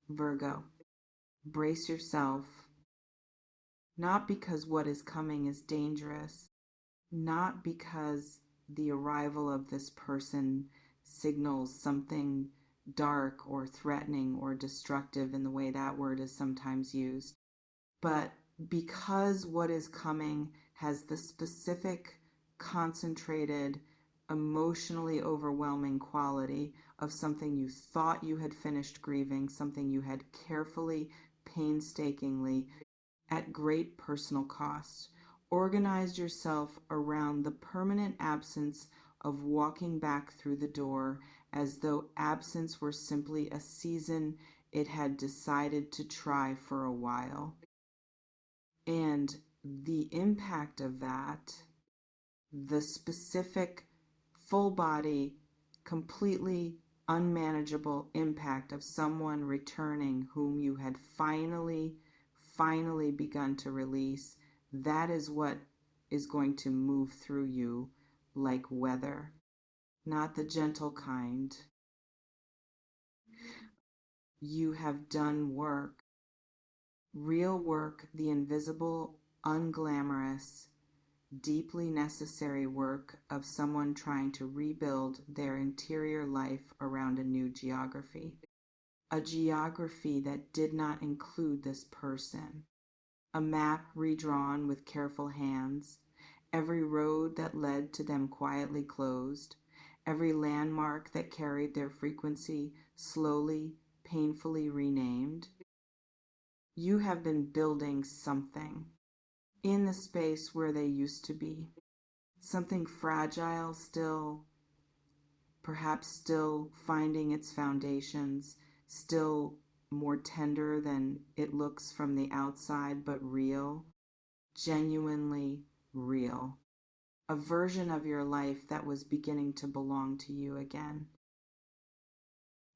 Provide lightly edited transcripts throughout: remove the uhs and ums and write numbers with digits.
Virgo, brace yourself, not because what is coming is dangerous, not because the arrival of this person signals something dark or threatening or destructive in the way that word is sometimes used, but because what is coming has the specific, concentrated, emotionally overwhelming quality of something you thought you had finished grieving, something you had carefully, painstakingly, at great personal cost, organized yourself around the permanent absence of walking back through the door as though absence were simply a season it had decided to try for a while. And the impact of that, the specific full body, completely unmanageable impact of someone returning whom you had finally begun to release, that is what is going to move through you like weather, not the gentle kind. You have done work, real work, the invisible, unglamorous, deeply necessary work of someone trying to rebuild their interior life around a new geography. A geography that did not include this person. A map redrawn with careful hands, every road that led to them quietly closed, every landmark that carried their frequency slowly, painfully renamed. You have been building something in the space where they used to be. Something fragile still, perhaps still finding its foundations, still more tender than it looks from the outside, but real, genuinely real. A version of your life that was beginning to belong to you again.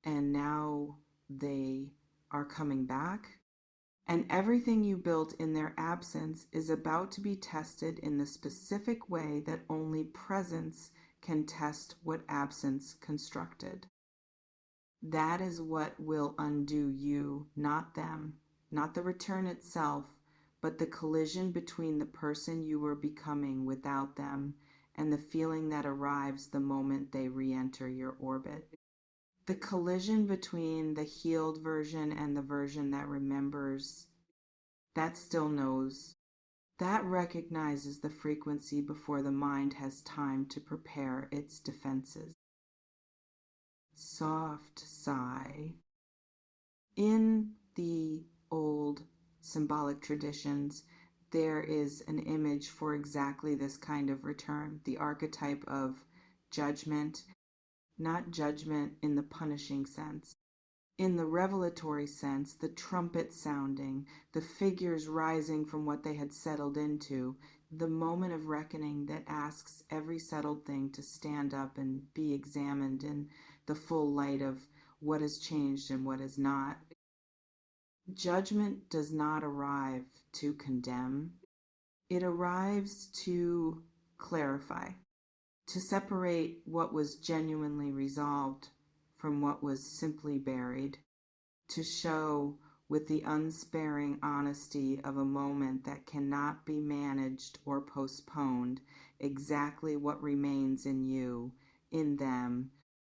And now they are coming back. And everything you built in their absence is about to be tested in the specific way that only presence can test what absence constructed. That is what will undo you, not them, not the return itself, but the collision between the person you were becoming without them and the feeling that arrives the moment they re-enter your orbit. The collision between the healed version and the version that remembers, that still knows, that recognizes the frequency before the mind has time to prepare its defenses. Soft sigh. In the old symbolic traditions, there is an image for exactly this kind of return, the archetype of judgment, not judgment in the punishing sense. In the revelatory sense, the trumpet sounding, the figures rising from what they had settled into, the moment of reckoning that asks every settled thing to stand up and be examined in the full light of what has changed and what has not. Judgment does not arrive to condemn. It arrives to clarify, to separate what was genuinely resolved from what was simply buried, to show with the unsparing honesty of a moment that cannot be managed or postponed exactly what remains in you, in them,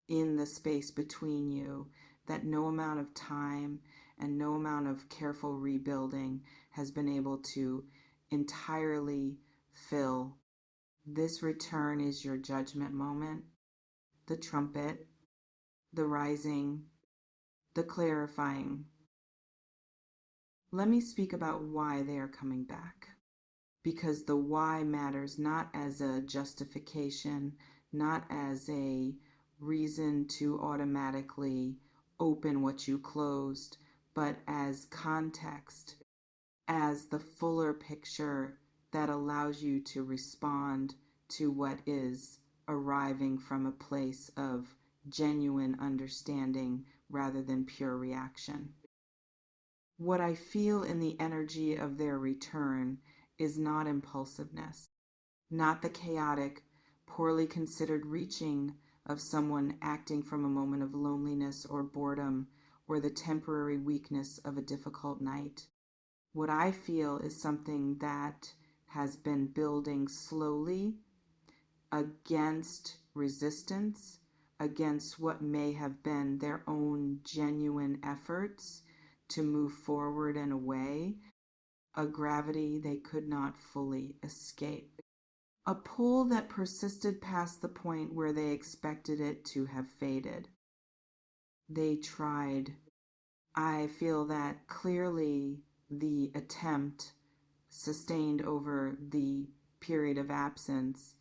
in the space between you, that no amount of time and no amount of careful rebuilding has been able to entirely fill. This return is your judgment moment, the trumpet, the rising, the clarifying. Let me speak about why they are coming back. Because the why matters not as a justification, not as a reason to automatically open what you closed, but as context, as the fuller picture that allows you to respond to what is arriving from a place of genuine understanding rather than pure reaction. What I feel in the energy of their return is not impulsiveness, not the chaotic, poorly considered reaching of someone acting from a moment of loneliness or boredom or the temporary weakness of a difficult night. What I feel is something that has been building slowly against resistance, against what may have been their own genuine efforts to move forward and away, a gravity they could not fully escape. A pull that persisted past the point where they expected it to have faded. They tried. I feel that clearly the attempt sustained over the period of absence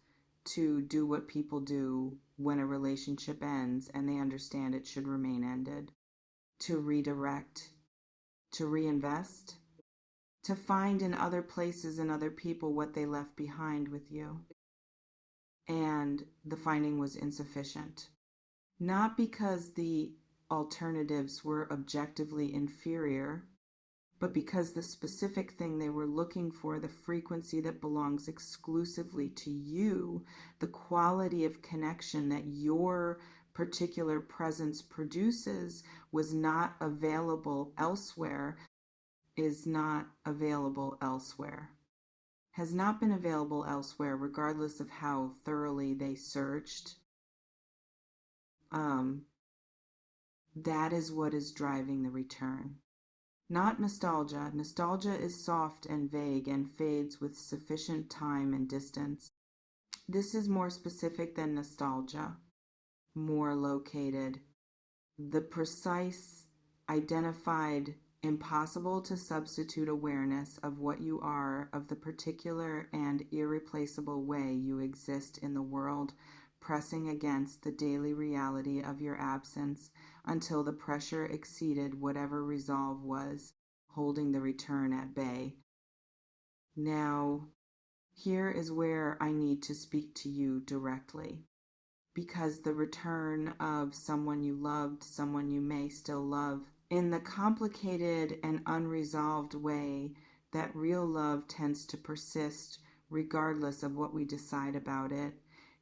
to do what people do when a relationship ends and they understand it should remain ended, to redirect, to reinvest, to find in other places and other people what they left behind with you. And the finding was insufficient. Not because the alternatives were objectively inferior, but because the specific thing they were looking for, the frequency that belongs exclusively to you, the quality of connection that your particular presence produces, was not available elsewhere, is not available elsewhere, has not been available elsewhere, regardless of how thoroughly they searched. That is what is driving the return. Not nostalgia. Nostalgia is soft and vague and fades with sufficient time and distance. This is more specific than nostalgia, more located. The precise, identified, impossible to substitute awareness of what you are, of the particular and irreplaceable way you exist in the world, pressing against the daily reality of your absence until the pressure exceeded whatever resolve was holding the return at bay. Now, here is where I need to speak to you directly, because the return of someone you loved, someone you may still love, in the complicated and unresolved way that real love tends to persist regardless of what we decide about it,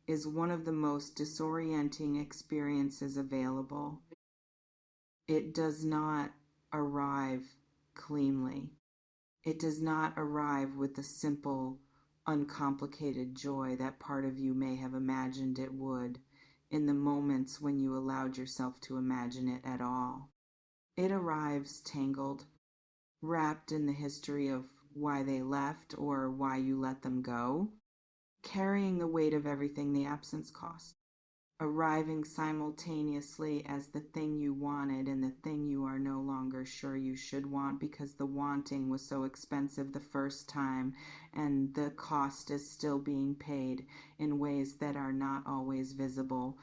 is one of the most disorienting experiences available. It does not arrive cleanly. It does not arrive with the simple, uncomplicated joy that part of you may have imagined it would in the moments when you allowed yourself to imagine it at all. It arrives tangled, wrapped in the history of why they left or why you let them go, carrying the weight of everything the absence cost, arriving simultaneously as the thing you wanted and the thing you are no longer sure you should want because the wanting was so expensive the first time and the cost is still being paid in ways that are not always visible.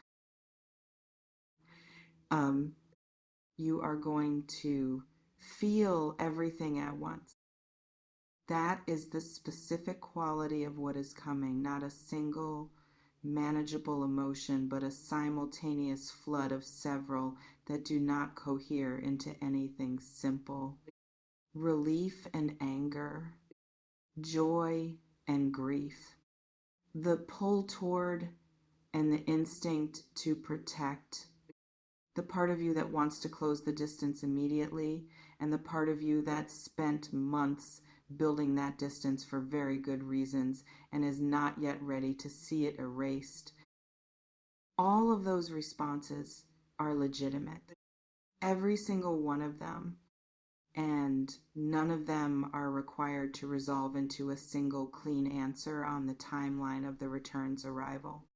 You are going to feel everything at once. That is the specific quality of what is coming, not a single manageable emotion, but a simultaneous flood of several that do not cohere into anything simple. Relief and anger, joy and grief, the pull toward and the instinct to protect, the part of you that wants to close the distance immediately, and the part of you that spent months building that distance for very good reasons and is not yet ready to see it erased. All of those responses are legitimate. Every single one of them. And none of them are required to resolve into a single clean answer on the timeline of the return's arrival.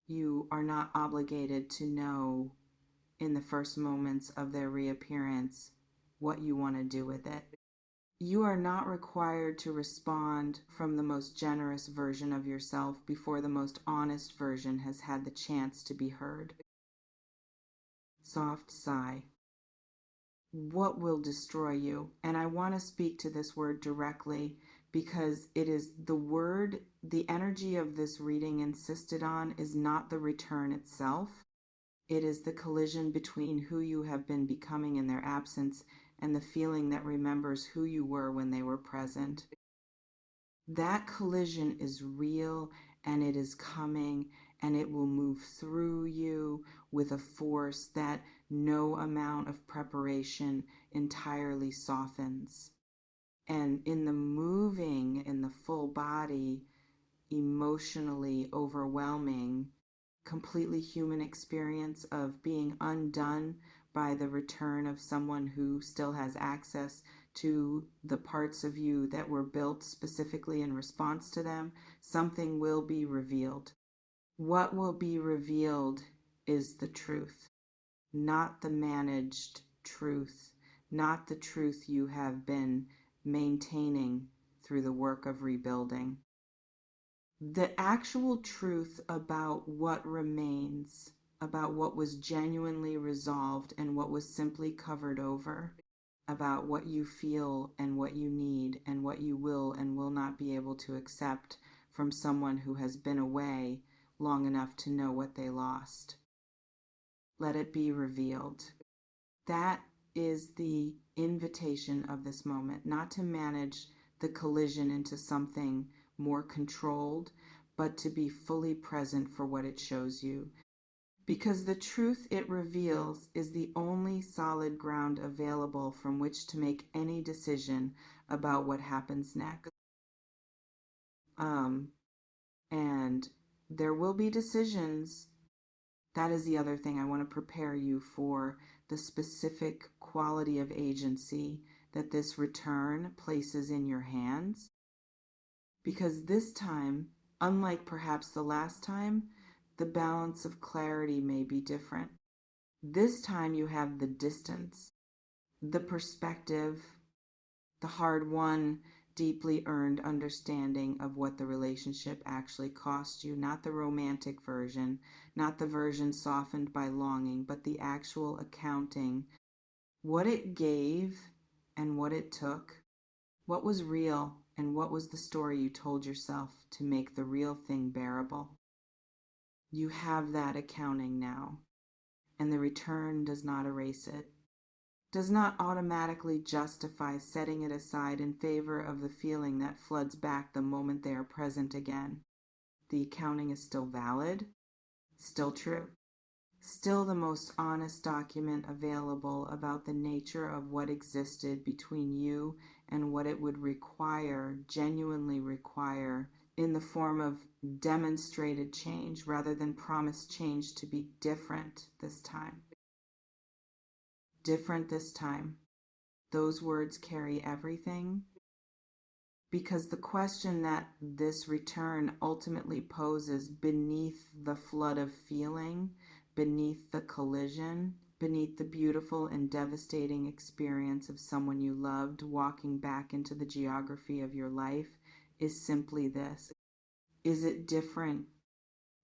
You are not obligated to know in the first moments of their reappearance what you want to do with it. You are not required to respond from the most generous version of yourself before the most honest version has had the chance to be heard. Soft sigh. What will destroy you? And I want to speak to this word directly because it is the word, the energy of this reading insisted on is not the return itself. It is the collision between who you have been becoming in their absence and the feeling that remembers who you were when they were present. That collision is real and it is coming and it will move through you with a force that no amount of preparation entirely softens. And in the moving, in the full body, emotionally overwhelming, completely human experience of being undone by the return of someone who still has access to the parts of you that were built specifically in response to them, something will be revealed. What will be revealed is the truth, not the managed truth, not the truth you have been maintaining through the work of rebuilding. The actual truth about what remains, about what was genuinely resolved and what was simply covered over, about what you feel and what you need and what you will and will not be able to accept from someone who has been away long enough to know what they lost. Let it be revealed. That is the invitation of this moment, not to manage the collision into something more controlled, but to be fully present for what it shows you. Because the truth it reveals is the only solid ground available from which to make any decision about what happens next. And there will be decisions. That is the other thing. I want to prepare you for the specific quality of agency that this return places in your hands. Because this time, unlike perhaps the last time, the balance of clarity may be different. This time you have the distance, the perspective, the hard-won, deeply earned understanding of what the relationship actually cost you, not the romantic version, not the version softened by longing, but the actual accounting, what it gave and what it took, what was real and what was the story you told yourself to make the real thing bearable. You have that accounting now, and the return does not erase it, does not automatically justify setting it aside in favor of the feeling that floods back the moment they are present again. The accounting is still valid, still true, still the most honest document available about the nature of what existed between you and what it would require, genuinely require, in the form of demonstrated change rather than promised change to be different this time. Different this time. Those words carry everything, because the question that this return ultimately poses beneath the flood of feeling, beneath the collision, beneath the beautiful and devastating experience of someone you loved walking back into the geography of your life, is simply this. Is it different?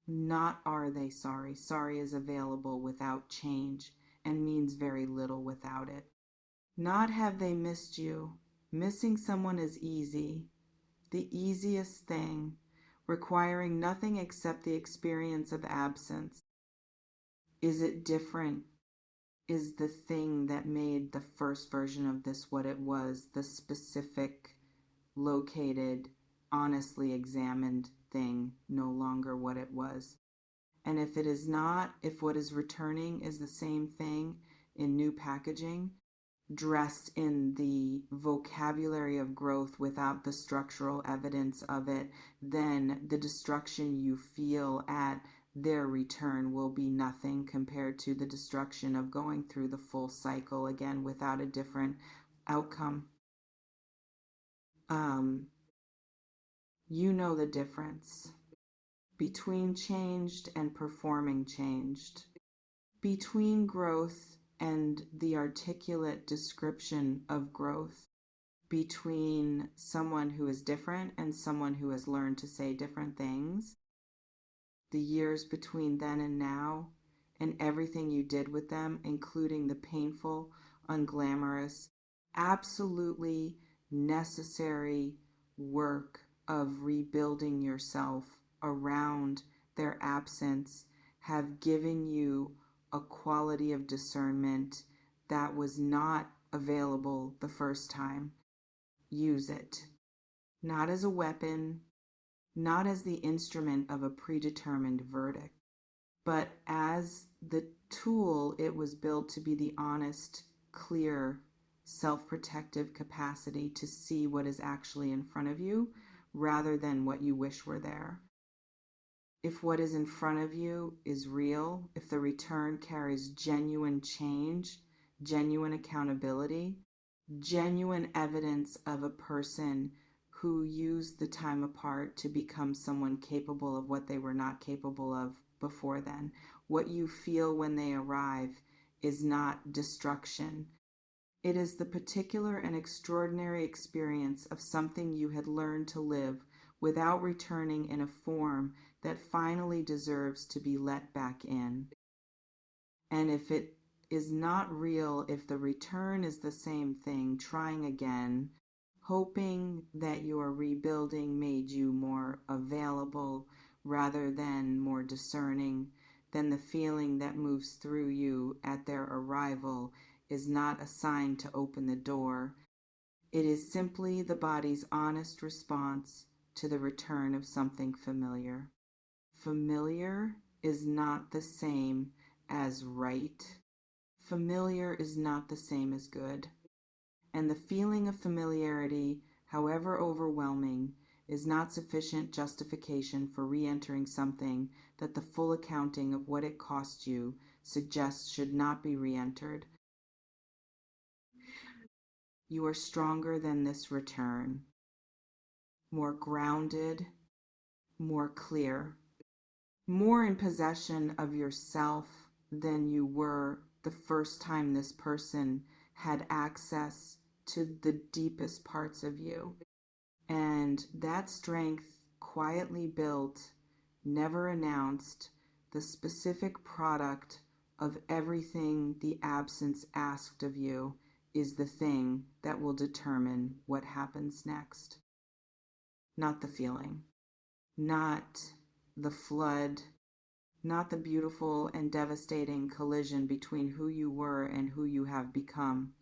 Not are they sorry. Sorry is available without change and means very little without it. Not have they missed you. Missing someone is easy, the easiest thing, requiring nothing except the experience of absence. Is it different? Is the thing that made the first version of this what it was, the specific, located, honestly examined thing, no longer what it was? And if it is not, if what is returning is the same thing in new packaging, dressed in the vocabulary of growth without the structural evidence of it, then the destruction you feel at their return will be nothing compared to the destruction of going through the full cycle again without a different outcome. You know the difference between changed and performing changed, between growth and the articulate description of growth, between someone who is different and someone who has learned to say different things, the years between then and now, and everything you did with them, including the painful, unglamorous, absolutely necessary work of rebuilding yourself around their absence, have given you a quality of discernment that was not available the first time. Use it. Not as a weapon, not as the instrument of a predetermined verdict, but as the tool it was built to be the honest, clear, self-protective capacity to see what is actually in front of you rather than what you wish were there. If what is in front of you is real, if the return carries genuine change, genuine accountability, genuine evidence of a person who used the time apart to become someone capable of what they were not capable of before then, what you feel when they arrive is not destruction. It is the particular and extraordinary experience of something you had learned to live without returning in a form that finally deserves to be let back in. And if it is not real, if the return is the same thing, trying again, hoping that your rebuilding made you more available rather than more discerning, then the feeling that moves through you at their arrival is not a sign to open the door. It is simply the body's honest response to the return of something familiar. Familiar is not the same as right. Familiar is not the same as good. And the feeling of familiarity, however overwhelming, is not sufficient justification for re-entering something that the full accounting of what it cost you suggests should not be re-entered. You are stronger than this return, more grounded, more clear, more in possession of yourself than you were the first time this person had access to the deepest parts of you. And that strength, quietly built, never announced, the specific product of everything the absence asked of you, is the thing that will determine what happens next. Not the feeling, not the flood, not the beautiful and devastating collision between who you were and who you have become.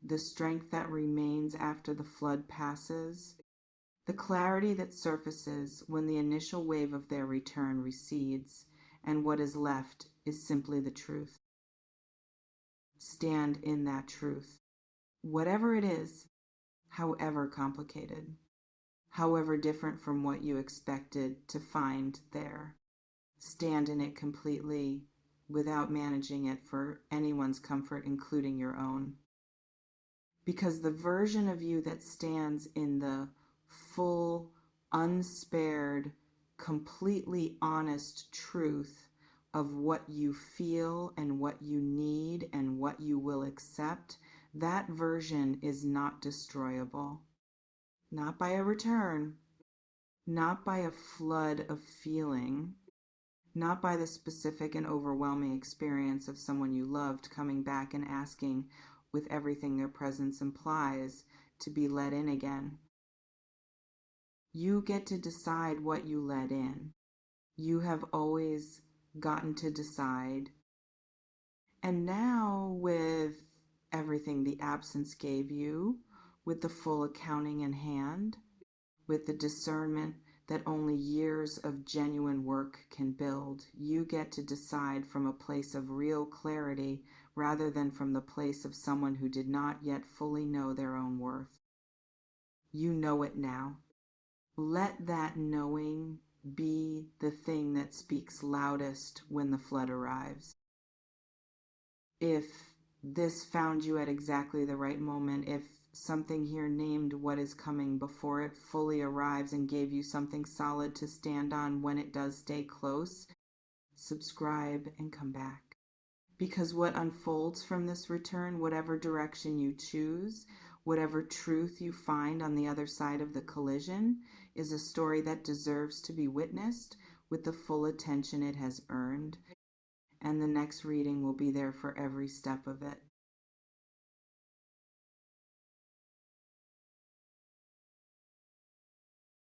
The strength that remains after the flood passes, the clarity that surfaces when the initial wave of their return recedes, and what is left is simply the truth. Stand in that truth, whatever it is, however complicated, however different from what you expected to find there. Stand in it completely without managing it for anyone's comfort, including your own. Because the version of you that stands in the full, unspared, completely honest truth of what you feel and what you need and what you will accept, that version is not destroyable. Not by a return, not by a flood of feeling, not by the specific and overwhelming experience of someone you loved coming back and asking, with everything their presence implies, to be let in again. You get to decide what you let in. You have always gotten to decide. And now, with everything the absence gave you, with the full accounting in hand, with the discernment that only years of genuine work can build, you get to decide from a place of real clarity rather than from the place of someone who did not yet fully know their own worth. You know it now. Let that knowing be the thing that speaks loudest when the flood arrives. If this found you at exactly the right moment, if something here named what is coming before it fully arrives and gave you something solid to stand on when it does stay close, subscribe and come back. Because what unfolds from this return, whatever direction you choose, whatever truth you find on the other side of the collision, is a story that deserves to be witnessed with the full attention it has earned. And the next reading will be there for every step of it.